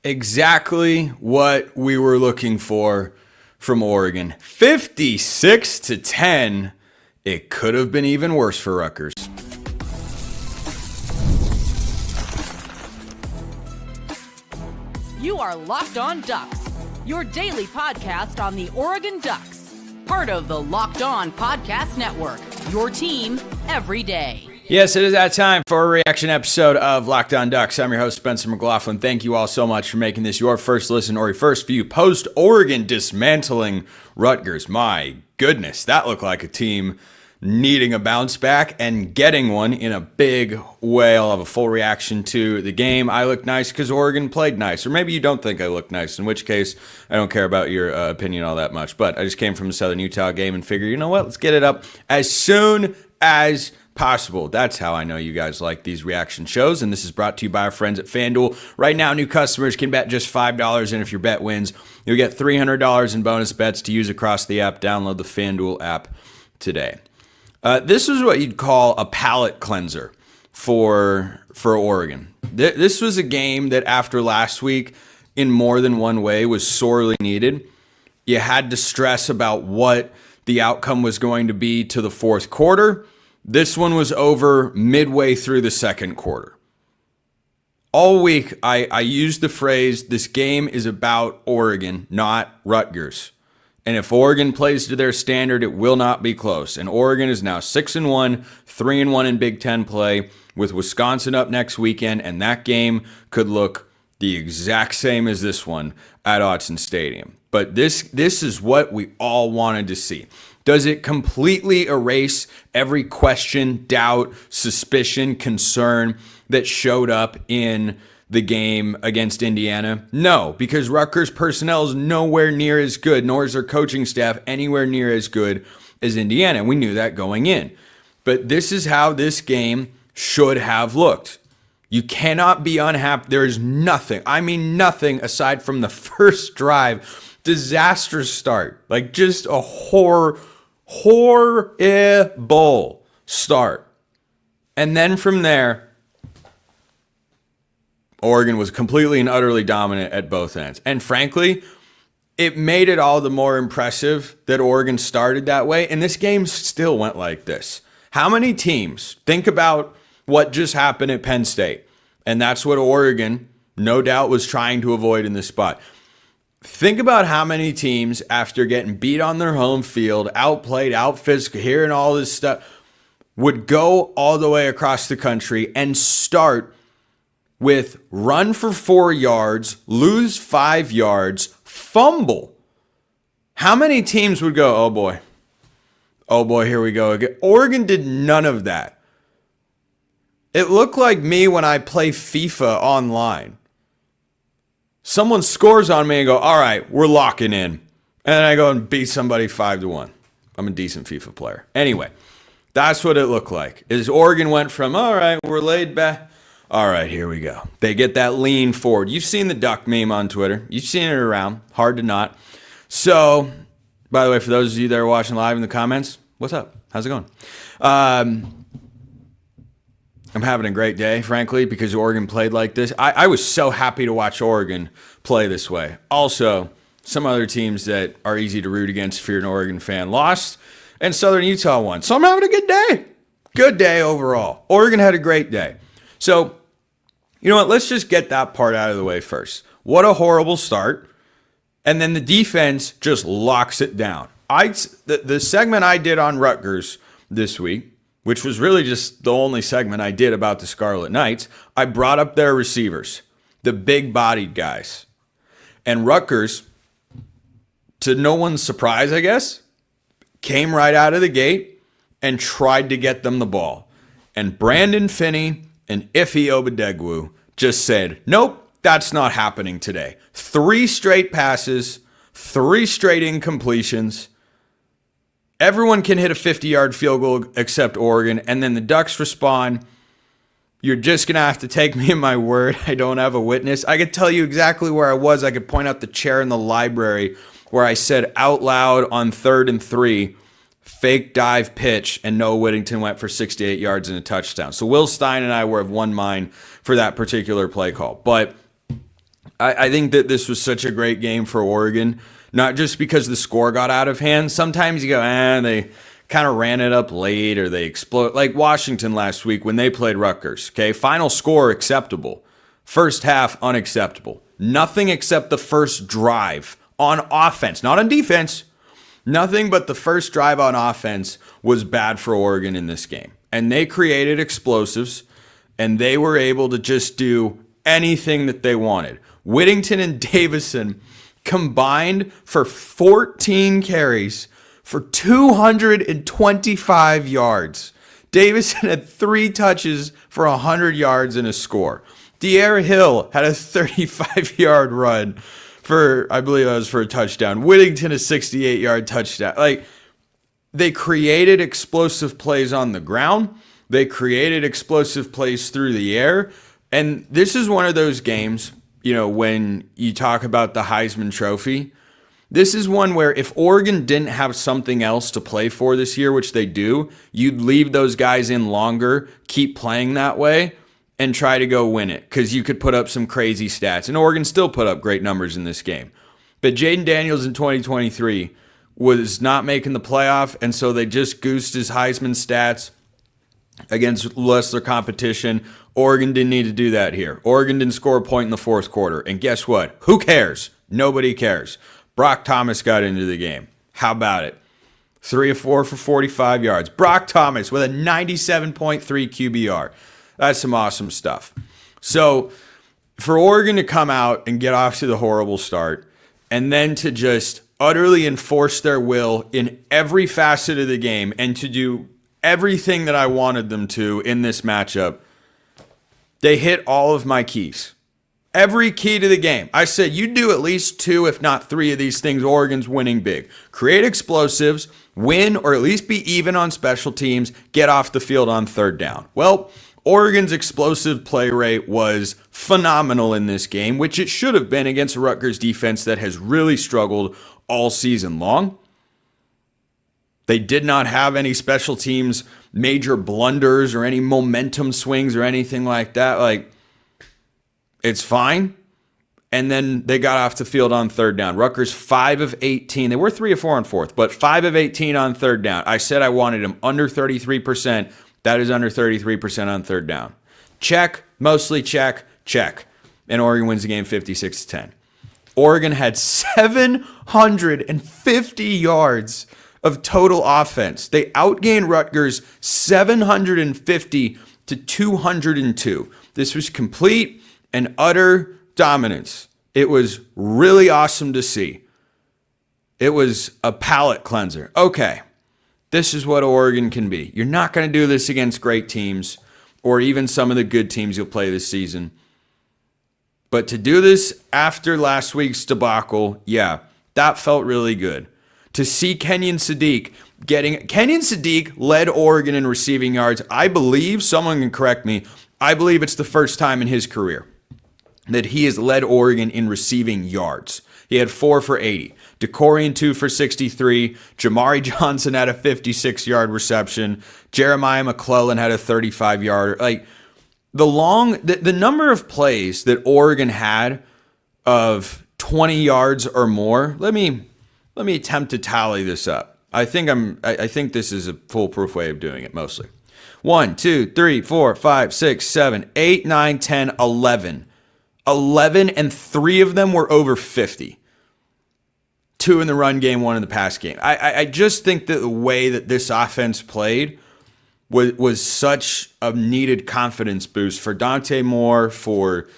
Exactly what we were looking for from Oregon. 56-10. It could have been even worse for Rutgers. You are Locked On Ducks, your daily podcast on the Oregon Ducks. Part of the Locked On Podcast Network, your team every day. Yes, it is that time for a reaction episode of Locked On Ducks. I'm your host, Spencer McLaughlin. Thank you all so much for making this your first listen or your first view post-Oregon dismantling Rutgers. My goodness, that looked like a team needing a bounce back and getting one in a big way. I'll have a full reaction to the game. I looked nice because Oregon played nice. Or maybe you don't think I looked nice, in which case I don't care about your opinion all that much. But I just came from the Southern Utah game and figured, you know what, let's get it up as soon as possible. That's how I know you guys like these reaction shows, and this is brought to you by our friends at FanDuel. Right now, new customers can bet just $5, and if your bet wins, you'll get $300 in bonus bets to use across the app. Download the FanDuel app today. This was what you'd call a palate cleanser for Oregon. This was a game that after last week, in more than one way, was sorely needed. You had to stress about what the outcome was going to be to the fourth quarter. This one was over midway through the second quarter. All week, I used the phrase, this game is about Oregon, not Rutgers. And if Oregon plays to their standard, it will not be close. And Oregon is now 6-1, 3-1 in Big Ten play, with Wisconsin up next weekend, and that game could look the exact same as this one at Autzen Stadium. But this is what we all wanted to see. Does it completely erase every question, doubt, suspicion, concern that showed up in the game against Indiana? No, because Rutgers personnel is nowhere near as good, nor is their coaching staff anywhere near as good as Indiana. We knew that going in. But this is how this game should have looked. You cannot be unhappy. There is nothing, I mean nothing, aside from the first drive. Disastrous start. Like just a horrible start. And then from there, Oregon was completely and utterly dominant at both ends. And frankly, it made it all the more impressive that Oregon started that way. And this game still went like this. How many teams, think about what just happened at Penn State. And that's what Oregon, no doubt, was trying to avoid in this spot. Think about how many teams, after getting beat on their home field, outplayed, outphysical, hearing all this stuff, would go all the way across the country and start with run for 4 yards, lose 5 yards, fumble. How many teams would go, oh boy, here we go again? Oregon did none of that. It looked like me when I play FIFA online. Someone scores on me and go, all right, we're locking in. And then I go and beat somebody 5-1. I'm a decent FIFA player. Anyway, that's what it looked like. Is Oregon went from, all right, we're laid back. All right, here we go. They get that lean forward. You've seen the duck meme on Twitter. You've seen it around. Hard to not. So, by the way, for those of you that are watching live in the comments, what's up? How's it going? I'm having a great day, frankly, because Oregon played like this. I was so happy to watch Oregon play this way. Also, some other teams that are easy to root against if you're an Oregon fan lost, and Southern Utah won. So I'm having a good day. Good day overall. Oregon had a great day. So, you know what? Let's just get that part out of the way first. What a horrible start. And then the defense just locks it down. The segment I did on Rutgers this week, which was really just the only segment I did about the Scarlet Knights, I brought up their receivers, the big-bodied guys. And Rutgers, to no one's surprise, I guess, came right out of the gate and tried to get them the ball. And Brandon Finney and Ife Obadegwu just said, nope, that's not happening today. 3 straight passes, 3 straight incompletions. Everyone can hit a 50-yard field goal except Oregon. And then the Ducks respond, you're just going to have to take me in my word. I don't have a witness. I could tell you exactly where I was. I could point out the chair in the library where I said out loud on 3rd and 3, fake dive pitch, and Noah Whittington went for 68 yards and a touchdown. So Will Stein and I were of one mind for that particular play call. But I think that this was such a great game for Oregon, not just because the score got out of hand. Sometimes you go, they kind of ran it up late or they explode. Like Washington last week when they played Rutgers. Okay, final score acceptable. First half unacceptable. Nothing except the first drive on offense, not on defense. Nothing but the first drive on offense was bad for Oregon in this game. And they created explosives, and they were able to just do anything that they wanted. Whittington and Davison combined for 14 carries for 225 yards. Davison had 3 touches for 100 yards and a score. De'Ara Hill had a 35-yard run for, I believe that was for a touchdown. Whittington, a 68-yard touchdown. Like, they created explosive plays on the ground. They created explosive plays through the air. And this is one of those games, when you talk about the Heisman Trophy, this is one where if Oregon didn't have something else to play for this year, which they do, you'd leave those guys in longer, keep playing that way, and try to go win it, because you could put up some crazy stats. And Oregon still put up great numbers in this game. But Jaden Daniels in 2023 was not making the playoff, and so they just goosed his Heisman stats against lesser competition. Oregon didn't need to do that here. Oregon didn't score a point in the fourth quarter. And guess what? Who cares? Nobody cares. Brock Thomas got into the game. How about it? 3 of 4 for 45 yards. Brock Thomas with a 97.3 QBR. That's some awesome stuff. So for Oregon to come out and get off to the horrible start and then to just utterly enforce their will in every facet of the game and to do everything that I wanted them to in this matchup, they hit all of my keys. Every key to the game. I said, you do at least 2, if not 3 of these things, Oregon's winning big. Create explosives, win, or at least be even on special teams, get off the field on third down. Well, Oregon's explosive play rate was phenomenal in this game, which it should have been against a Rutgers defense that has really struggled all season long. They did not have any special teams major blunders or any momentum swings or anything like that. Like, it's fine. And then they got off the field on third down. Rutgers 5 of 18. They were 3 of 4 on fourth, but 5 of 18 on third down. I said I wanted them under 33%. That is under 33% on third down. Check, mostly check, check. And Oregon wins the game 56-10. Oregon had 750 yards of total offense. They outgained Rutgers 750 to 202. This was complete and utter dominance. It was really awesome to see. It was a palate cleanser. Okay, this is what Oregon can be. You're not going to do this against great teams or even some of the good teams you'll play this season. But to do this after last week's debacle, yeah, that felt really good. To see Kenyon Sadiq led Oregon in receiving yards. I believe, someone can correct me, I believe it's the first time in his career that he has led Oregon in receiving yards. He had 4 for 80. DeCorian 2 for 63. Jamari Johnson had a 56-yard reception. Jeremiah McLaughlin had a 35-yard. Like, the number of plays that Oregon had of 20 yards or more. Let me attempt to tally this up. I think this is a foolproof way of doing it mostly. 1, 2, 3, 4, 5, 6, 7, 8, 9, 10, 11. 11, and 3 of them were over 50. 2 in the run game, 1 in the pass game. I just think that the way that this offense played was such a needed confidence boost for Dante Moore, for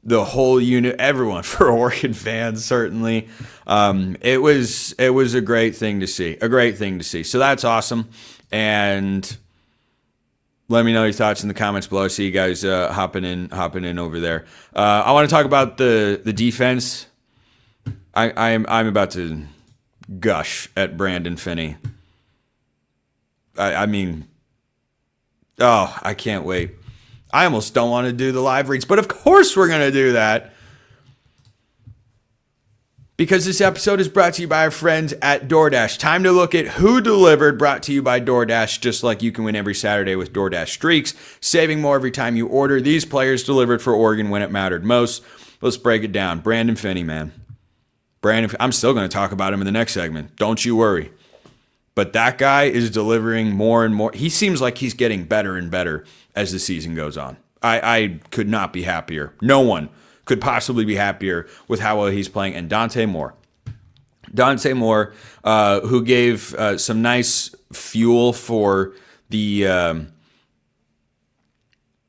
the whole unit, everyone, for Oregon fans, certainly. It was a great thing to see. So that's awesome. And let me know your thoughts in the comments below. I see you guys hopping in over there. I want to talk about the defense. I'm about to gush at Brandon Finney. I mean, I can't wait. I almost don't want to do the live reads, but of course we're going to do that. Because this episode is brought to you by our friends at DoorDash. Time to look at who delivered, brought to you by DoorDash. Just like you can win every Saturday with DoorDash Streaks, saving more every time you order. These players delivered for Oregon when it mattered most. Let's break it down. Brandon Finney, man. I'm still going to talk about him in the next segment. Don't you worry. But that guy is delivering more and more. He seems like he's getting better and better as the season goes on. I could not be happier. No one could possibly be happier with how well he's playing. And Dante Moore, who gave some nice fuel for the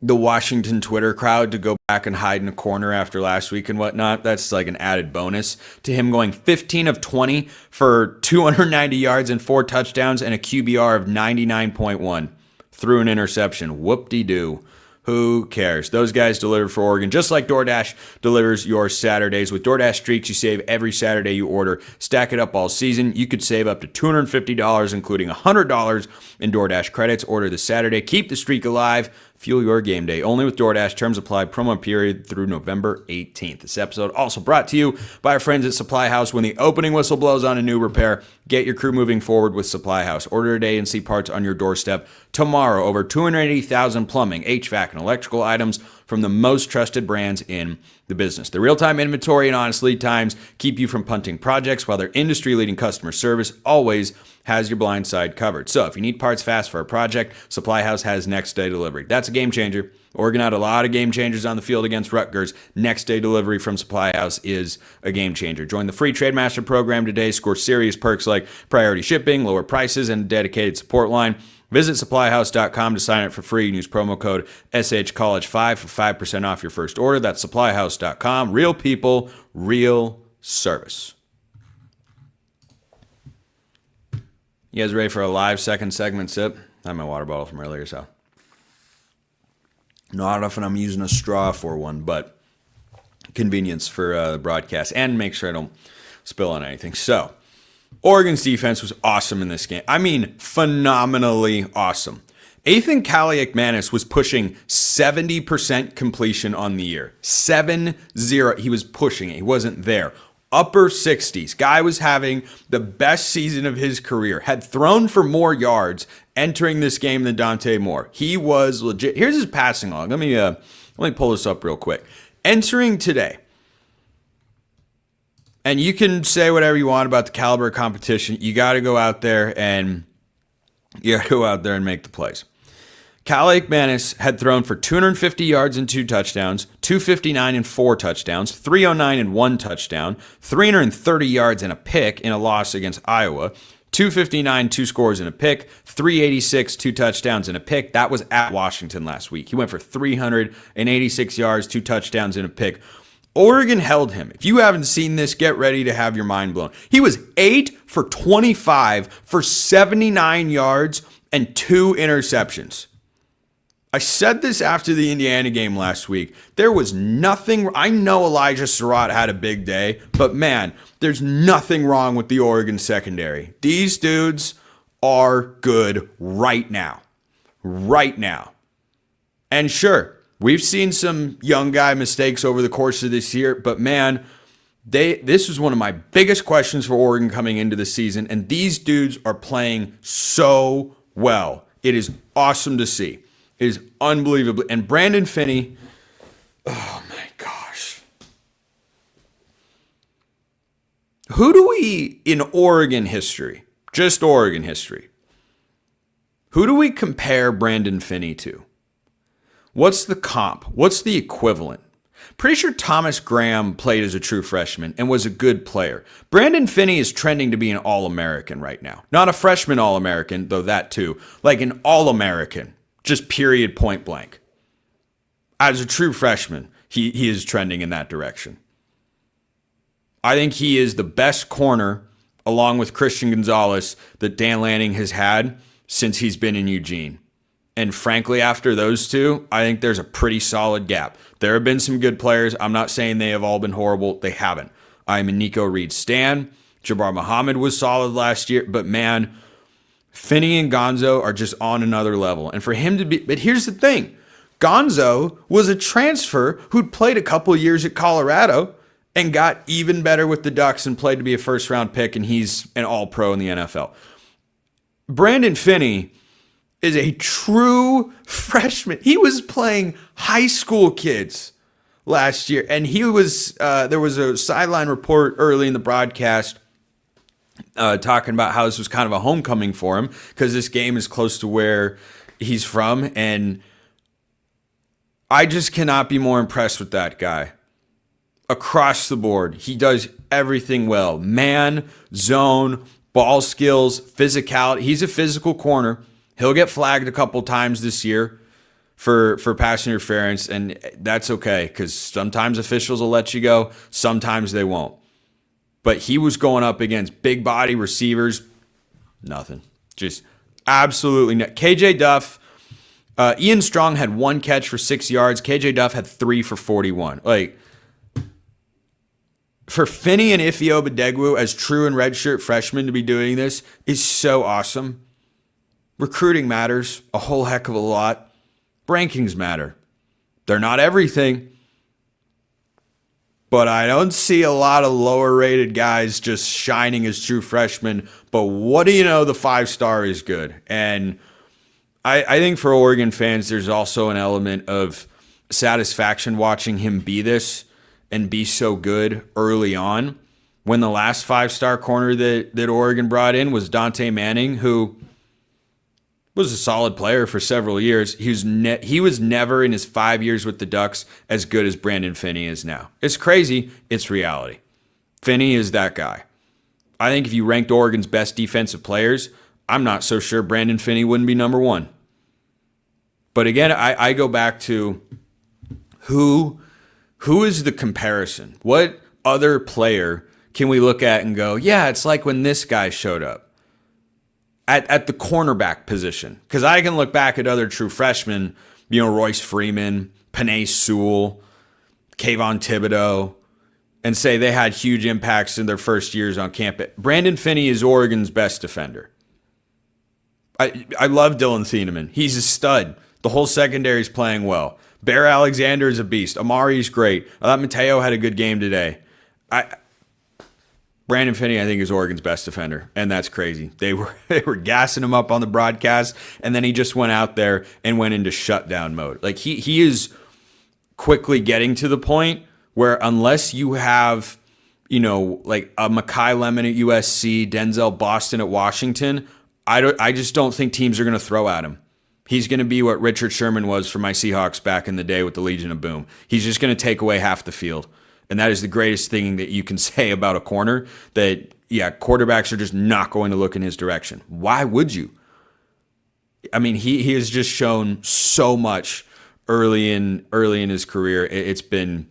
Washington Twitter crowd to go back and hide in a corner after last week and whatnot. That's like an added bonus to him going 15 of 20 for 290 yards and 4 touchdowns and a QBR of 99.1 through an interception. Whoop-de-doo. Who cares? Those guys deliver for Oregon, just like DoorDash delivers your Saturdays. With DoorDash Streaks, you save every Saturday you order. Stack it up all season. You could save up to $250, including $100 in DoorDash credits. Order this Saturday. Keep the streak alive. Fuel your game day. Only with DoorDash. Terms apply. Promo period through November 18th. This episode also brought to you by our friends at Supply House. When the opening whistle blows on a new repair, get your crew moving forward with Supply House. Order today and see parts on your doorstep tomorrow. Over 280,000 plumbing, HVAC, and electrical items from the most trusted brands in the business. The real-time inventory and honest lead times keep you from punting projects, while their industry-leading customer service always has your blind side covered. So if you need parts fast for a project, Supply House has next-day delivery. That's a game changer. Oregon had a lot of game changers on the field against Rutgers. Next-day delivery from Supply House is a game changer. Join the free Trademaster program today. Score serious perks like priority shipping, lower prices, and a dedicated support line. Visit supplyhouse.com to sign up for free and use promo code SHCollege5 for 5% off your first order. That's supplyhouse.com. Real people, real service. You guys ready for a live second segment sip? I have my water bottle from earlier, so. Not often I'm using a straw for one, but convenience for the broadcast and make sure I don't spill on anything. So, Oregon's defense was awesome in this game. I mean, phenomenally awesome. Ethan Kaliakmanis was pushing 70% completion on the year. 7-0. He was pushing it. He wasn't there. Upper 60s. Guy was having the best season of his career. Had thrown for more yards entering this game than Dante Moore. He was legit. Here's his passing log. Let me pull this up real quick. Entering today. And you can say whatever you want about the caliber of competition. You got to go out there and make the plays. Kaliakmanis had thrown for 250 yards and 2 touchdowns, 259 and 4 touchdowns, 309 and 1 touchdown, 330 yards and a pick in a loss against Iowa, 259, 2 scores and a pick, 386, 2 touchdowns and a pick. That was at Washington last week. He went for 386 yards, 2 touchdowns and a pick. Oregon held him. If you haven't seen this, get ready to have your mind blown. He was 8 for 25 for 79 yards and 2 interceptions. I said this after the Indiana game last week. There was nothing. I know Elijah Surratt had a big day, but man, there's nothing wrong with the Oregon secondary. These dudes are good right now. Right now. And sure, we've seen some young guy mistakes over the course of this year, but man, this was one of my biggest questions for Oregon coming into the season, and these dudes are playing so well. It is awesome to see. It is unbelievable. And Brandon Finney, oh my gosh. Who do we, in Oregon history, just Oregon history, who do we compare Brandon Finney to? What's the comp? What's the equivalent? Pretty sure Thomas Graham played as a true freshman and was a good player. Brandon Finney is trending to be an All-American right now. Not a freshman All-American, though that too. Like an All-American. Just period, point blank. As a true freshman, he is trending in that direction. I think he is the best corner, along with Christian Gonzalez, that Dan Lanning has had since he's been in Eugene. And frankly, after those two, I think there's a pretty solid gap. There have been some good players. I'm not saying they have all been horrible. They haven't. I'm a Nico Reed stan. Jabbar Muhammad was solid last year. But man, Finney and Gonzo are just on another level. And for him to be... But here's the thing. Gonzo was a transfer who'd played a couple years at Colorado and got even better with the Ducks and played to be a first-round pick, and he's an all-pro in the NFL. Brandon Finney is a true freshman. He was playing high school kids last year. And he was, there was a sideline report early in the broadcast talking about how this was kind of a homecoming for him because this game is close to where he's from. And I just cannot be more impressed with that guy. Across the board, he does everything well. Man, zone, ball skills, physicality. He's a physical corner. He'll get flagged a couple times this year for pass interference, and that's okay because sometimes officials will let you go, sometimes they won't. But he was going up against big body receivers, nothing. Just absolutely not. KJ Duff, Ian Strong had 1 catch for 6 yards. KJ Duff had 3 for 41. Like, for Finney and Ife Obadegwu as true and redshirt freshmen to be doing this is so awesome. Recruiting matters a whole heck of a lot. Rankings matter. They're not everything. But I don't see a lot of lower rated guys just shining as true freshmen. But what do you know? The 5-star is good. And I think for Oregon fans, there's also an element of satisfaction watching him be this and be so good early on. When the last 5-star corner that Oregon brought in was Dante Manning, who was a solid player for several years. He was never in his 5 years with the Ducks as good as Brandon Finney is now. It's crazy. It's reality. Finney is that guy. I think if you ranked Oregon's best defensive players, I'm not so sure Brandon Finney wouldn't be number 1. But again, I go back to who is the comparison? What other player can we look at and go, yeah, it's like when this guy showed up at the cornerback position? Because I can look back at other true freshmen, Royce Freeman, Penei Sewell, Kayvon Thibodeau, and say they had huge impacts in their first years on campus. Brandon Finney is Oregon's best defender. I love Dylan Thieneman. He's a stud. The whole secondary is playing well. Bear Alexander is a beast. Amari's great. I thought Mateo had a good game today. Brandon Finney, I think, is Oregon's best defender, and that's crazy. They were gassing him up on the broadcast, and then he just went out there and went into shutdown mode. Like he is quickly getting to the point where unless you have, like a Mekhi Lemon at USC, Denzel Boston at Washington, I just don't think teams are going to throw at him. He's going to be what Richard Sherman was for my Seahawks back in the day with the Legion of Boom. He's just going to take away half the field. And that is the greatest thing that you can say about a corner, that, quarterbacks are just not going to look in his direction. Why would you? I mean, he has just shown so much early in his career. It's been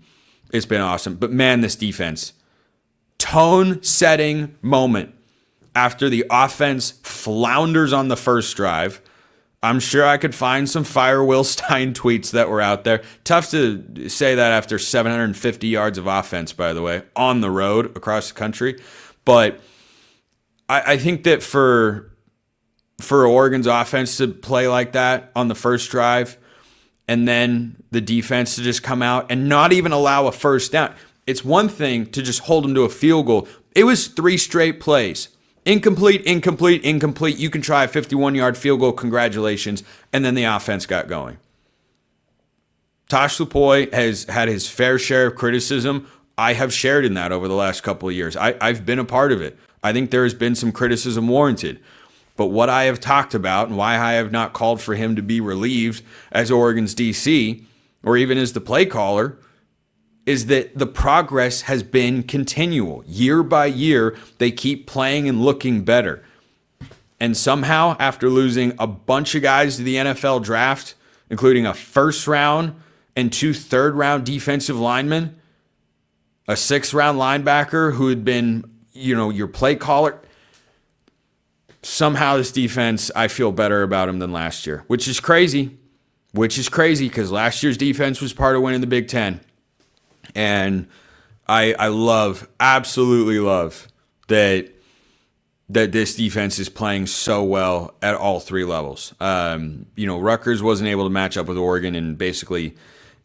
awesome. But man, this defense, tone-setting moment after the offense flounders on the first drive. I'm sure I could find some Fire Will Stein tweets that were out there. Tough to say that after 750 yards of offense, by the way, on the road across the country. But I think that for Oregon's offense to play like that on the first drive, and then the defense to just come out and not even allow a first down. It's one thing to just hold them to a field goal. It was 3 straight plays. Incomplete. You can try a 51-yard field goal. Congratulations. And then the offense got going. Tosh Lupoi has had his fair share of criticism. I have shared in that over the last couple of years. I've been a part of it. I think there has been some criticism warranted. But what I have talked about and why I have not called for him to be relieved as Oregon's DC or even as the play caller is that the progress has been continual. Year by year, they keep playing and looking better. And somehow, after losing a bunch of guys to the NFL draft, including a first-round and 2 third-round defensive linemen, a 6th-round linebacker who had been, your play caller, somehow this defense, I feel better about him than last year, which is crazy because last year's defense was part of winning the Big Ten. And I absolutely love that this defense is playing so well at all 3 levels. Rutgers wasn't able to match up with Oregon in basically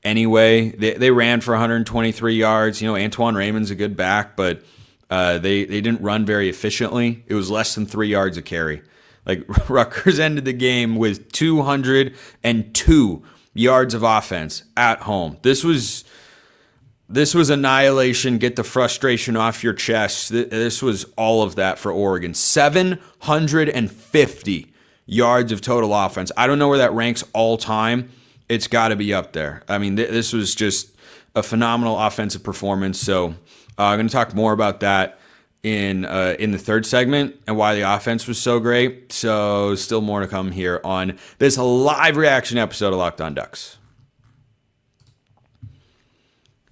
any way. They ran for 123 yards. Antoine Raymond's a good back, but they didn't run very efficiently. It was less than 3 yards a carry. Like Rutgers ended the game with 202 yards of offense at home. This was This was annihilation. Get the frustration off your chest. This was all of that for Oregon. 750 yards of total offense. I don't know where that ranks all time. It's got to be up there. I mean, this was just a phenomenal offensive performance. So I'm going to talk more about that in the third segment and why the offense was so great. So still more to come here on this live reaction episode of Locked On Ducks.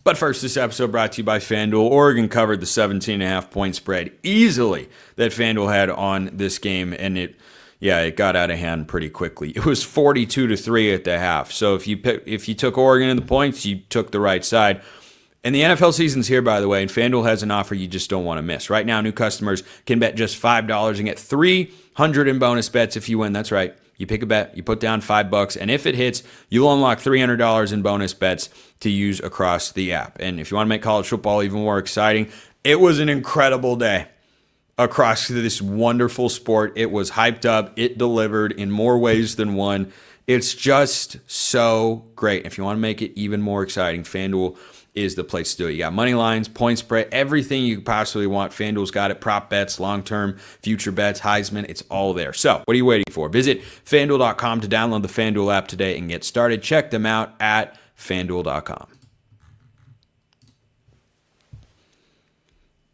But first, this episode brought to you by FanDuel. Oregon covered the 17.5-point spread easily that FanDuel had on this game, and it got out of hand pretty quickly. It was 42-3 at the half. So if you took Oregon in the points, you took the right side. And the NFL season's here, by the way, and FanDuel has an offer you just don't want to miss. Right now, new customers can bet just $5 and get $300 in bonus bets if you win. That's right. You pick a bet, you put down $5, and if it hits, you'll unlock $300 in bonus bets to use across the app. And if you want to make college football even more exciting, it was an incredible day across this wonderful sport. It was hyped up. It delivered in more ways than one. It's just so great. If you want to make it even more exciting, FanDuel is the place to do it. You got money lines, point spread, everything you could possibly want. FanDuel's got it. Prop bets, long-term, future bets, Heisman, it's all there. So what are you waiting for? Visit FanDuel.com to download the FanDuel app today and get started. Check them out at FanDuel.com.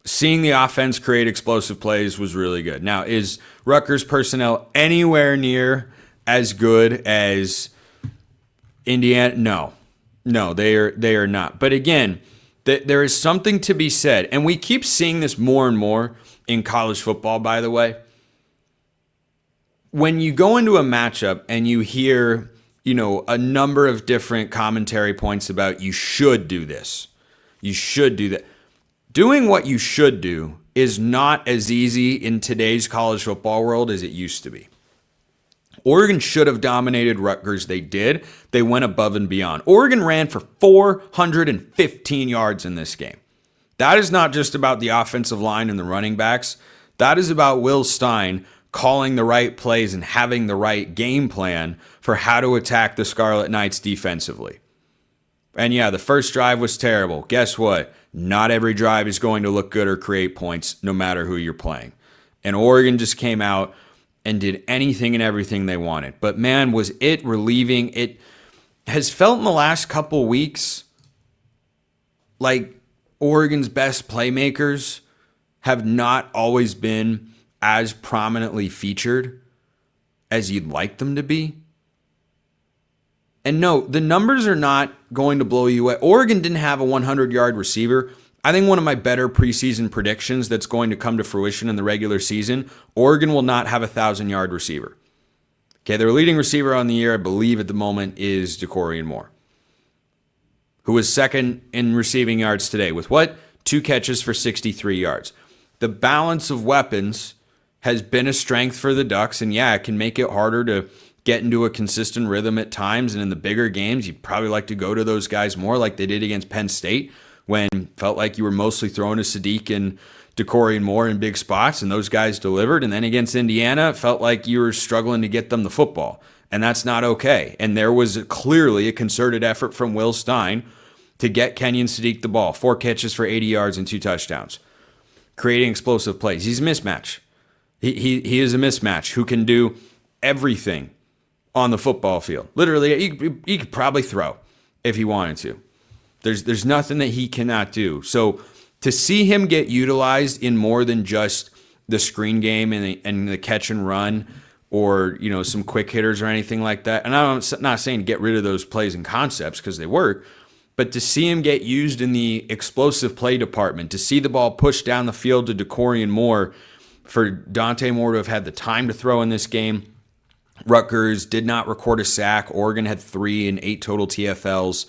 Seeing the offense create explosive plays was really good. Now, is Rutgers personnel anywhere near as good as Indiana? No, they are not. But again, there is something to be said, and we keep seeing this more and more in college football, by the way. When you go into a matchup and you hear, a number of different commentary points about you should do this, you should do that. Doing what you should do is not as easy in today's college football world as it used to be. Oregon should have dominated Rutgers. They did. They went above and beyond. Oregon ran for 415 yards in this game. That is not just about the offensive line and the running backs. That is about Will Stein calling the right plays and having the right game plan for how to attack the Scarlet Knights defensively. And yeah, the first drive was terrible. Guess what? Not every drive is going to look good or create points, no matter who you're playing. And Oregon just came out and did anything and everything they wanted. But man, was it relieving. It has felt in the last couple weeks like Oregon's best playmakers have not always been as prominently featured as you'd like them to be. And no, the numbers are not going to blow you away. Oregon didn't have a 100-yard receiver. I think one of my better preseason predictions that's going to come to fruition in the regular season, Oregon will not have a 1,000-yard receiver. Okay, their leading receiver on the year, I believe at the moment, is Finney Moore, who was second in receiving yards today with what? 2 catches for 63 yards. The balance of weapons has been a strength for the Ducks, and yeah, it can make it harder to get into a consistent rhythm at times, and in the bigger games, you'd probably like to go to those guys more like they did against Penn State, when felt like you were mostly throwing to Sadiq and Finney and Moore in big spots, and those guys delivered. And then against Indiana, it felt like you were struggling to get them the football, and that's not okay. And there was clearly a concerted effort from Will Stein to get Kenyon Sadiq the ball. 4 catches for 80 yards and 2 touchdowns, creating explosive plays. He's a mismatch. He is a mismatch who can do everything on the football field. Literally, he could probably throw if he wanted to. There's nothing that he cannot do. So to see him get utilized in more than just the screen game and the catch and run, or some quick hitters or anything like that, and I'm not saying to get rid of those plays and concepts because they work, but to see him get used in the explosive play department, to see the ball pushed down the field to Finney and Moore, for Dante Moore to have had the time to throw in this game. Rutgers did not record a sack. Oregon had 3 and 8 total TFLs.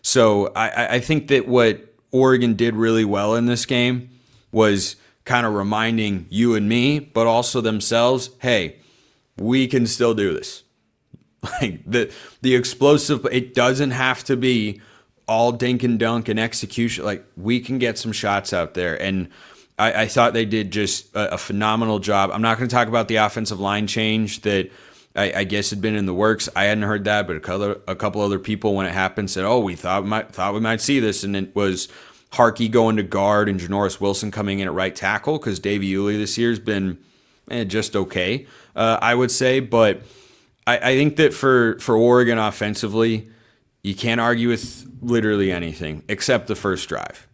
So I think that what Oregon did really well in this game was kind of reminding you and me, but also themselves, hey, we can still do this. Like the explosive, it doesn't have to be all dink and dunk and execution. Like, we can get some shots out there. And I thought they did just a phenomenal job. I'm not going to talk about the offensive line change that I guess had been in the works. I hadn't heard that, but a couple other people, when it happened, said, "Oh, we thought we might see this," and it was Harkey going to guard and Janoris Wilson coming in at right tackle, because Davey Uli this year has been just okay, I would say. But I think that for Oregon offensively, you can't argue with literally anything except the first drive.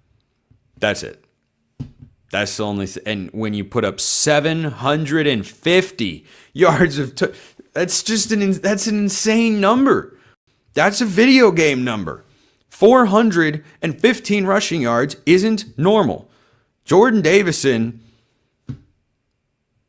That's it. That's the only thing. And when you put up 750 yards of that's an insane number. That's a video game number. 415 rushing yards isn't normal. Jordan Davison,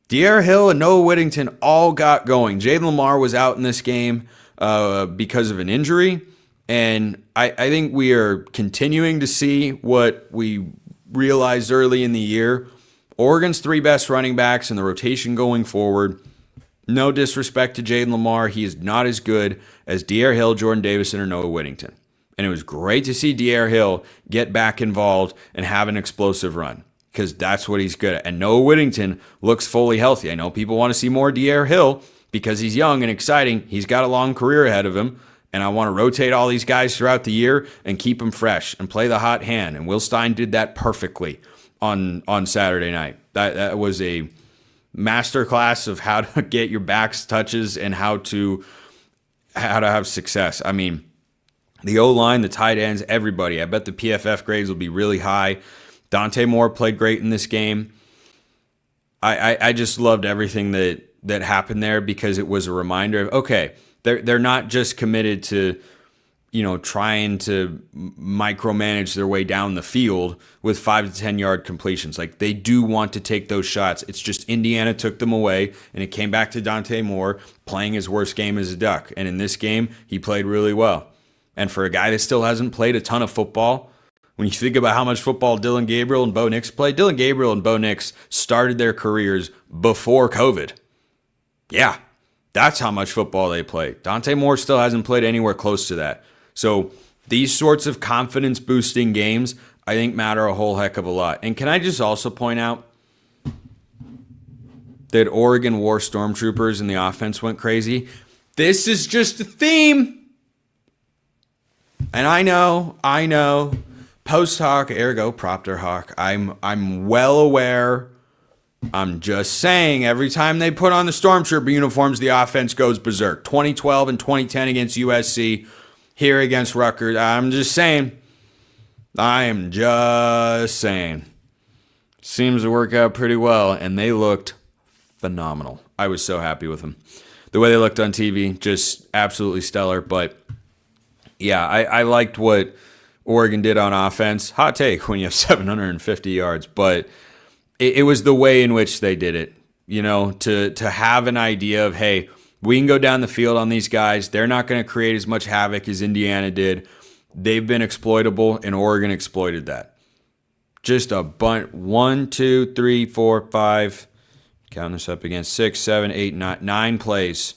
De'Aaron Hill, and Noah Whittington all got going. Jaden Lamar was out in this game because of an injury. And I think we are continuing to see what we realized early in the year. Oregon's 3 best running backs in the rotation going forward. No disrespect to Jaden Lamar. He is not as good as De'Aaron Hill, Jordan Davison, or Noah Whittington. And it was great to see De'Aaron Hill get back involved and have an explosive run, because that's what he's good at. And Noah Whittington looks fully healthy. I know people want to see more De'Aaron Hill because he's young and exciting. He's got a long career ahead of him. And I want to rotate all these guys throughout the year and keep them fresh and play the hot hand. And Will Stein did that perfectly on Saturday night. That was a masterclass of how to get your backs touches and how to have success. I mean, the O-line, the tight ends, everybody. I bet the PFF grades will be really high. Dante Moore played great in this game. I just loved everything that happened there, because it was a reminder of, okay, they're not just committed to, trying to micromanage their way down the field with 5 to 10 yard completions. Like, they do want to take those shots. It's just Indiana took them away, and it came back to Dante Moore playing his worst game as a Duck. And in this game, he played really well. And for a guy that still hasn't played a ton of football, when you think about how much football Dylan Gabriel and Bo Nix played, Dylan Gabriel and Bo Nix started their careers before COVID. Yeah. That's how much football they play. Dante Moore still hasn't played anywhere close to that. So these sorts of confidence-boosting games, I think, matter a whole heck of a lot. And can I just also point out that Oregon wore stormtroopers and the offense went crazy? This is just a theme. And I know, post hoc, ergo propter hoc. I'm well aware. I'm just saying, every time they put on the Stormtrooper uniforms, the offense goes berserk. 2012 and 2010 against USC, here against Rutgers. I'm just saying. Seems to work out pretty well, and they looked phenomenal. I was so happy with them. The way they looked on TV, just absolutely stellar. But, yeah, I liked what Oregon did on offense. Hot take when you have 750 yards, but it was the way in which they did it, to have an idea of, hey, we can go down the field on these guys. They're not going to create as much havoc as Indiana did. They've been exploitable, and Oregon exploited that. Just a bunch. 1, 2, 3, 4, 5. Count this up again. 6, 7, 8, 9. 9 plays.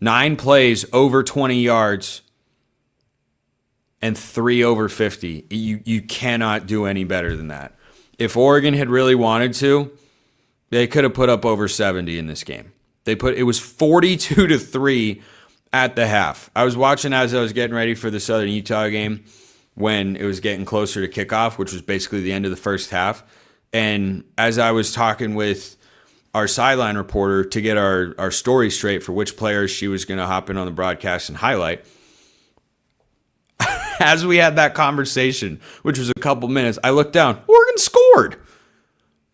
9 plays over 20 yards and 3 over 50. You cannot do any better than that. If Oregon had really wanted to, they could have put up over 70 in this game. It was 42-3 at the half. I was watching as I was getting ready for the Southern Utah game when it was getting closer to kickoff, which was basically the end of the first half. And as I was talking with our sideline reporter to get our story straight for which players she was going to hop in on the broadcast and highlight, as we had that conversation, which was a couple minutes, I looked down. Oregon scored.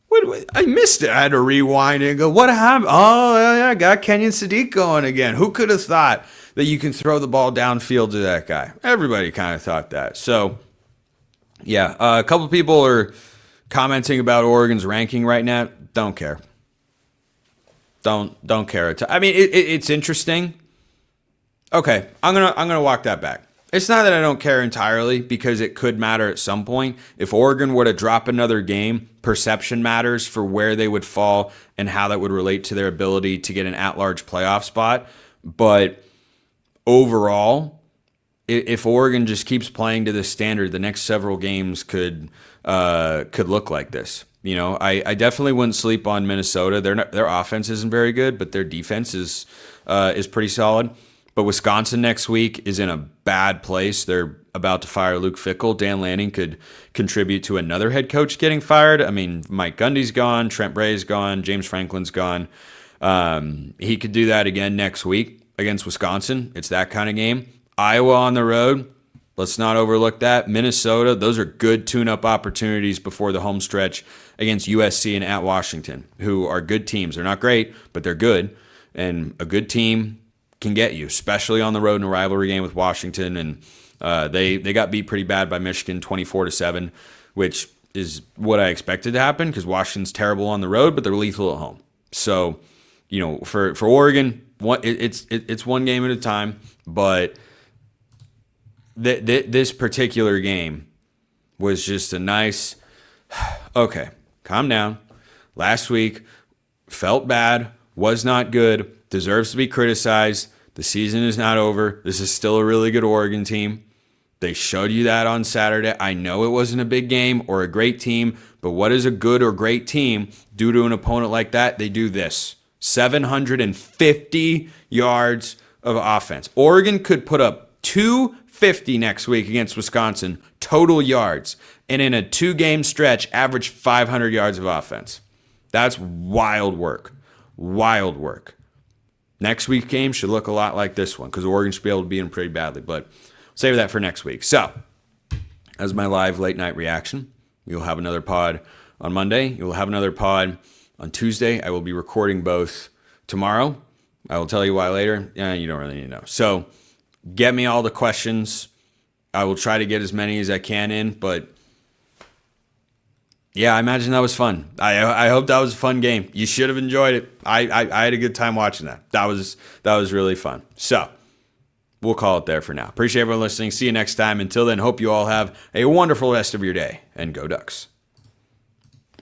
Wait, I missed it. I had to rewind and go, what happened? Oh, yeah, I got Kenyon Sadiq going again. Who could have thought that you can throw the ball downfield to that guy? Everybody kind of thought that. So, yeah, a couple people are commenting about Oregon's ranking right now. Don't care. Don't care. I mean, it's interesting. Okay, I'm gonna walk that back. It's not that I don't care entirely, because it could matter at some point. If Oregon were to drop another game, perception matters for where they would fall and how that would relate to their ability to get an at-large playoff spot. But overall, if Oregon just keeps playing to this standard, the next several games could look like this. I definitely wouldn't sleep on Minnesota. Their offense isn't very good, but their defense is pretty solid. But Wisconsin next week is in a bad place. They're about to fire Luke Fickell. Dan Lanning could contribute to another head coach getting fired. I mean, Mike Gundy's gone, Trent Bray's gone, James Franklin's gone. He could do that again next week against Wisconsin. It's that kind of game. Iowa on the road. Let's not overlook that. Minnesota, those are good tune-up opportunities before the home stretch against USC and at Washington, who are good teams. They're not great, but they're good. And a good team can get you, especially on the road in a rivalry game with Washington. And they got beat pretty bad by Michigan 24-7, which is what I expected to happen because Washington's terrible on the road, but they're lethal at home. So, for Oregon, it's one game at a time, but this particular game was just a nice, okay, calm down. Last week, felt bad, was not good, deserves to be criticized. The season is not over. This is still a really good Oregon team. They showed you that on Saturday. I know it wasn't a big game or a great team, but what does a good or great team do to an opponent like that? They do this. 750 yards of offense. Oregon could put up 250 next week against Wisconsin, total yards, and in a 2-game stretch, average 500 yards of offense. That's wild work. Wild work. Next week's game should look a lot like this one because Oregon should be able to beat them pretty badly, but save that for next week. So, as my live late night reaction, you'll have another pod on Monday. You'll have another pod on Tuesday. I will be recording both tomorrow. I will tell you why later. You don't really need to know. So, get me all the questions. I will try to get as many as I can in, but yeah, I imagine that was fun. I hope that was a fun game. You should have enjoyed it. I had a good time watching that. That was really fun. So, we'll call it there for now. Appreciate everyone listening. See you next time. Until then, hope you all have a wonderful rest of your day. And go Ducks.